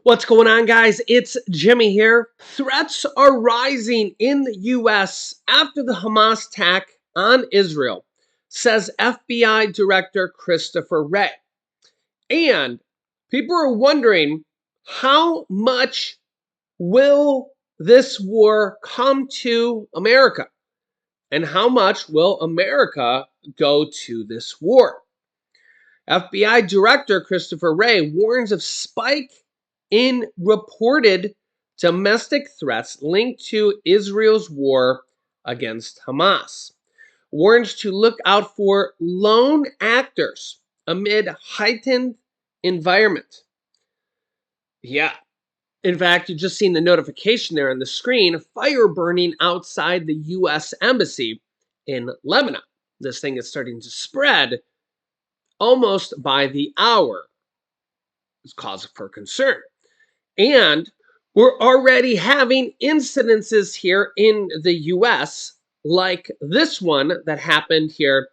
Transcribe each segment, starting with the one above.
What's going on, guys? It's Jimmy here. Threats are rising in the U.S. after the Hamas attack on Israel, says FBI Director Christopher Wray. And people are wondering, how much will this war come to America? And how much will America go to this war? FBI Director Christopher Wray warns of spike in reported domestic threats linked to Israel's war against Hamas. Warns to look out for lone actors amid heightened environment. Yeah. In fact, you just seen the notification there on the screen, fire burning outside the U.S. Embassy in Lebanon. This thing is starting to spread almost by the hour. It's cause for concern. And we're already having incidences here in the US, like this one that happened here.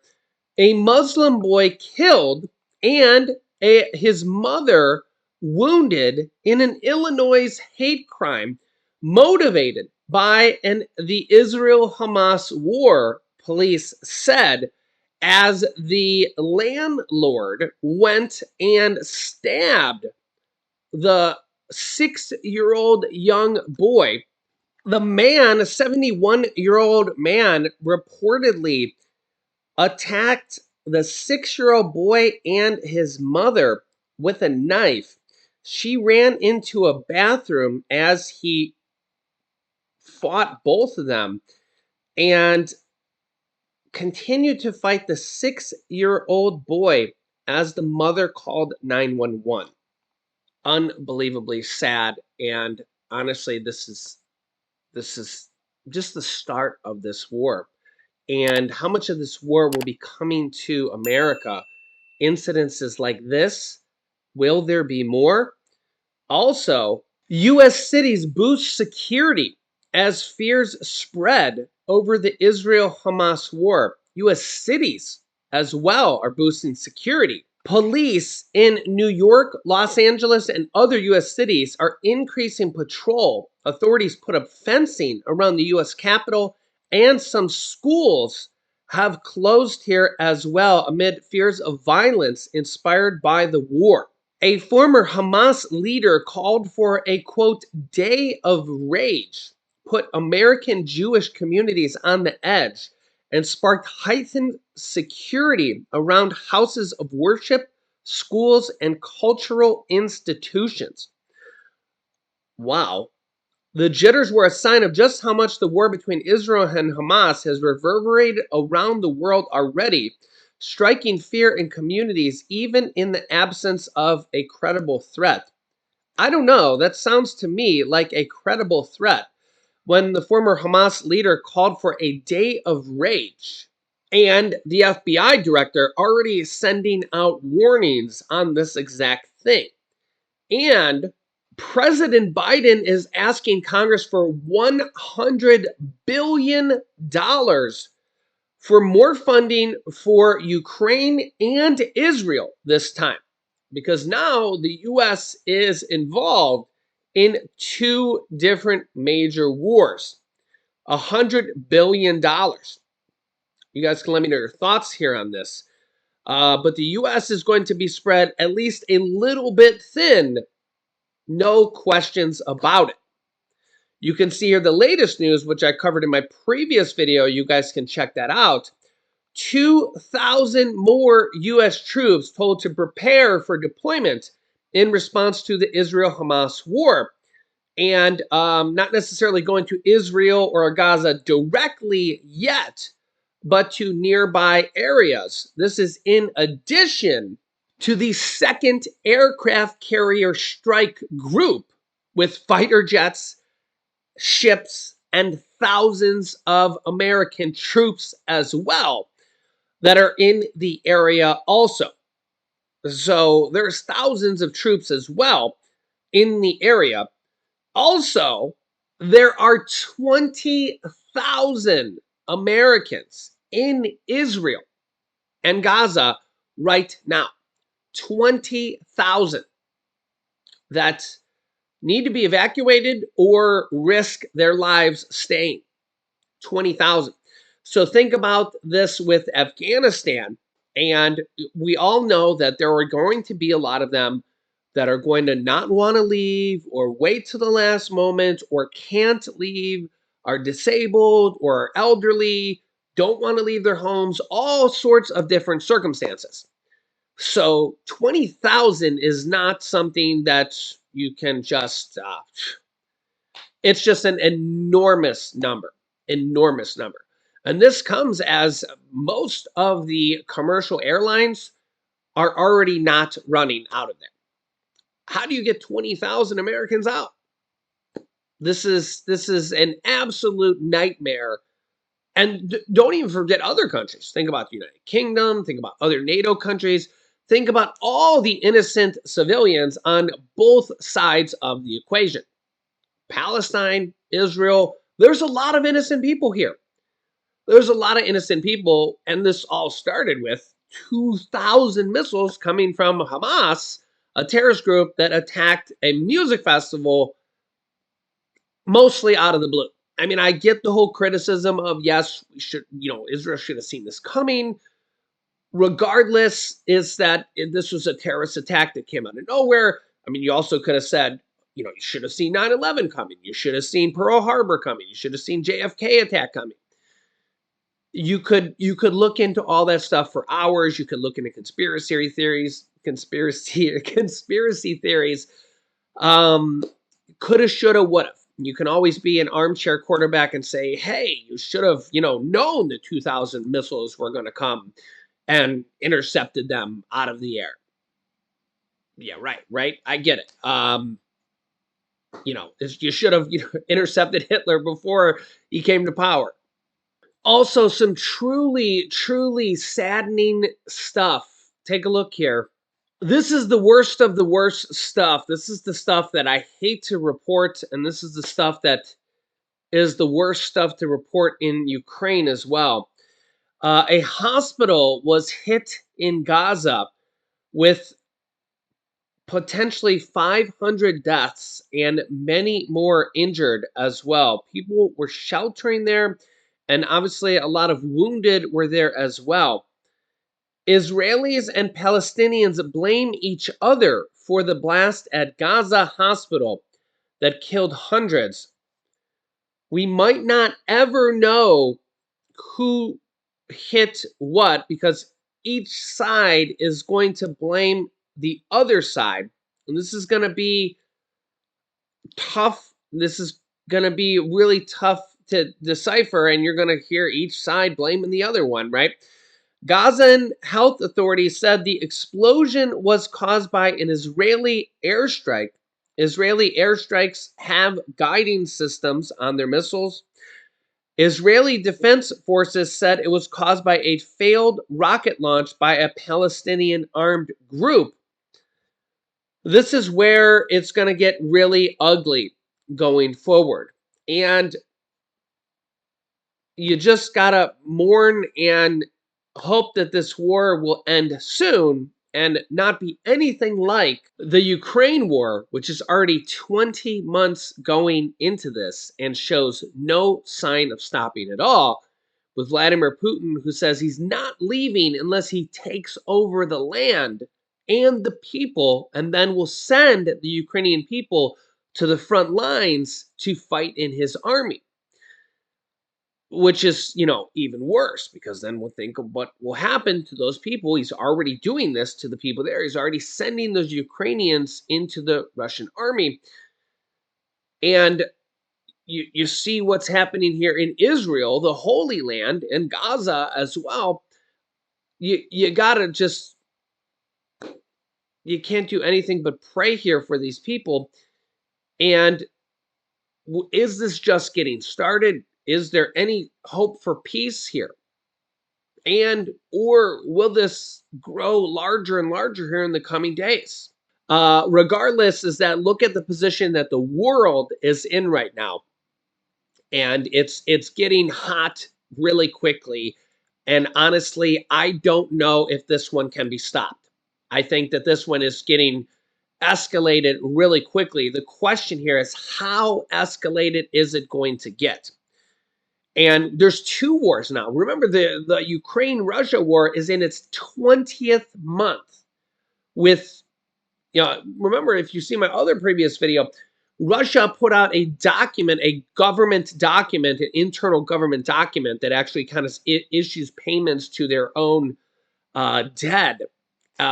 A Muslim boy killed and his mother wounded in an Illinois hate crime motivated by the Israel-Hamas war, police said, as the landlord went and stabbed the 6-year-old young boy. The man, a 71-year-old man, reportedly attacked the 6-year-old boy and his mother with a knife. She ran into a bathroom as he fought both of them and continued to fight the 6-year-old boy as the mother called 911. Unbelievably sad, and honestly, this is just the start of this war. And how much of this war will be coming to America? Incidences like this, will there be more? Also, U.S. cities boost security as fears spread over the Israel-Hamas war. U.S. cities as well are boosting security. Police in New York, Los Angeles, and other U.S. cities are increasing patrol. Authorities put up fencing around the U.S. Capitol, and some schools have closed here as well amid fears of violence inspired by the war. A former Hamas leader called for a, quote, day of rage, put American Jewish communities on the edge, and sparked heightened security around houses of worship, schools, and cultural institutions. Wow. The jitters were a sign of just how much the war between Israel and Hamas has reverberated around the world already, striking fear in communities even in the absence of a credible threat. I don't know, that sounds to me like a credible threat when the former Hamas leader called for a day of rage. And the FBI director already sending out warnings on this exact thing. And President Biden is asking Congress for $100 billion for more funding for Ukraine and Israel this time, because now the U.S. is involved in two different major wars. $100 billion. You guys can let me know your thoughts here on this. But the U.S. is going to be spread at least a little bit thin. No questions about it. You can see here the latest news, which I covered in my previous video. You guys can check that out. 2,000 more U.S. troops told to prepare for deployment in response to the Israel-Hamas war. And not necessarily going to Israel or Gaza directly yet, but to nearby areas. This is in addition to the 2nd Aircraft Carrier Strike Group with fighter jets, ships, and thousands of American troops as well that are in the area also. So there's thousands of troops as well in the area. Also, there are 20,000 Americans in Israel and Gaza right now. 20,000 that need to be evacuated or risk their lives staying. 20,000. So think about this with Afghanistan. And we all know that there are going to be a lot of them that are going to not want to leave or wait to the last moment or can't leave, are disabled or are elderly, don't want to leave their homes, all sorts of different circumstances. So 20,000 is not something that you can just it's just an enormous number. And this comes as most of the commercial airlines are already not running out of there. How do you get 20,000 Americans out? This is an absolute nightmare. And don't even forget other countries. Think about the United Kingdom, think about other NATO countries, think about all the innocent civilians on both sides of the equation. Palestine, Israel, there's a lot of innocent people here. There's a lot of innocent people, and this all started with 2,000 missiles coming from Hamas, a terrorist group that attacked a music festival mostly out of the blue. I mean, I get the whole criticism of, yes, we should, Israel should have seen this coming. Regardless, is that this was a terrorist attack that came out of nowhere. I mean, you also could have said, you should have seen 9/11 coming. You should have seen Pearl Harbor coming. You should have seen JFK attack coming. You could look into all that stuff for hours. You could look into conspiracy theories. Um, Coulda, shoulda, woulda. You can always be an armchair quarterback and say, hey, you should have, known the 2,000 missiles were going to come and intercepted them out of the air. Yeah, right. I get it. You should have intercepted Hitler before he came to power. Also, some truly, truly saddening stuff. Take a look here. This is the worst of the worst stuff. This is the stuff that I hate to report, and this is the stuff that is the worst stuff to report in Ukraine as well. A hospital was hit in Gaza with potentially 500 deaths and many more injured as well. People were sheltering there, and obviously a lot of wounded were there as well. Israelis and Palestinians blame each other for the blast at Gaza hospital that killed hundreds. We might not ever know who hit what because each side is going to blame the other side. And this is going to be tough. This is going to be really tough to decipher, and you're going to hear each side blaming the other one, right? Gazan health authorities said the explosion was caused by an Israeli airstrike. Israeli airstrikes have guiding systems on their missiles. Israeli defense forces said it was caused by a failed rocket launch by a Palestinian armed group. This is where it's going to get really ugly going forward. And you just got to mourn and hope that this war will end soon and not be anything like the Ukraine war, which is already 20 months going into this and shows no sign of stopping at all. With Vladimir Putin, who says he's not leaving unless he takes over the land and the people, and then will send the Ukrainian people to the front lines to fight in his army. Which is, even worse, because then we'll think of what will happen to those people. He's already doing this to the people there. He's already sending those Ukrainians into the Russian army. And you see what's happening here in Israel, the Holy Land, and Gaza as well. You gotta just, you can't do anything but pray here for these people. And is this just getting started? Is there any hope for peace here? And or will this grow larger and larger here in the coming days? Regardless, is that look at the position that the world is in right now, and it's getting hot really quickly. And honestly, I don't know if this one can be stopped. I think that this one is getting escalated really quickly. The question here is, how escalated is it going to get? And there's two wars now. Remember, the Ukraine-Russia war is in its 20th month with, remember, if you see my other previous video, Russia put out a document, a government document, an internal government document that actually kind of issues payments to their own dead,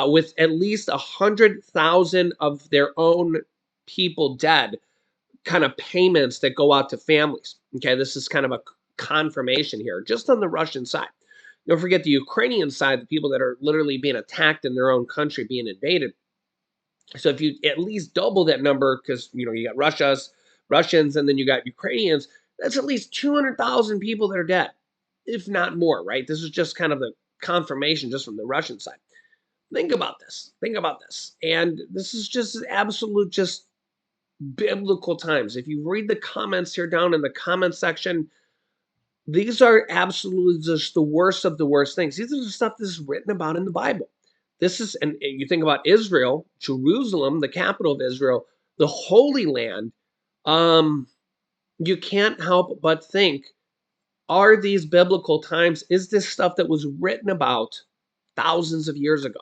with at least 100,000 of their own people dead, kind of payments that go out to families. Okay, this is kind of a confirmation here, just on the Russian side. Don't forget the Ukrainian side, the people that are literally being attacked in their own country, being invaded. So if you at least double that number, because you got Russians, and then you got Ukrainians, that's at least 200,000 people that are dead, if not more, right? This is just kind of the confirmation just from the Russian side. Think about this. Think about this. And this is just absolute, just biblical times. If you read the comments here down in the comment section, these are absolutely just the worst of the worst things. These are the stuff that's written about in the Bible. This is, and you think about Israel, Jerusalem, the capital of Israel, the Holy Land. You can't help but think, are these biblical times? Is this stuff that was written about thousands of years ago?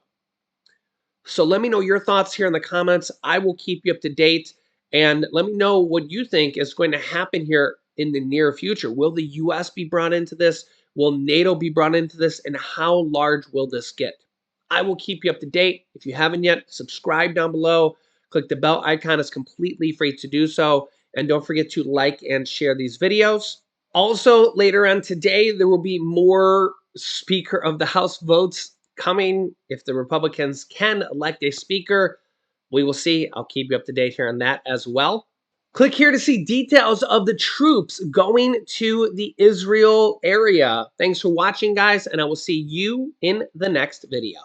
So let me know your thoughts here in the comments. I will keep you up to date, and let me know what you think is going to happen here in the near future. Will the US be brought into this? Will NATO be brought into this? And how large will this get? I will keep you up to date. If you haven't yet, subscribe down below. Click the bell icon. It's completely free to do so. And don't forget to like and share these videos. Also, later on today, there will be more Speaker of the House votes coming. If the Republicans can elect a speaker, we will see. I'll keep you up to date here on that as well. Click here to see details of the troops going to the Israel area. Thanks for watching, guys, and I will see you in the next video.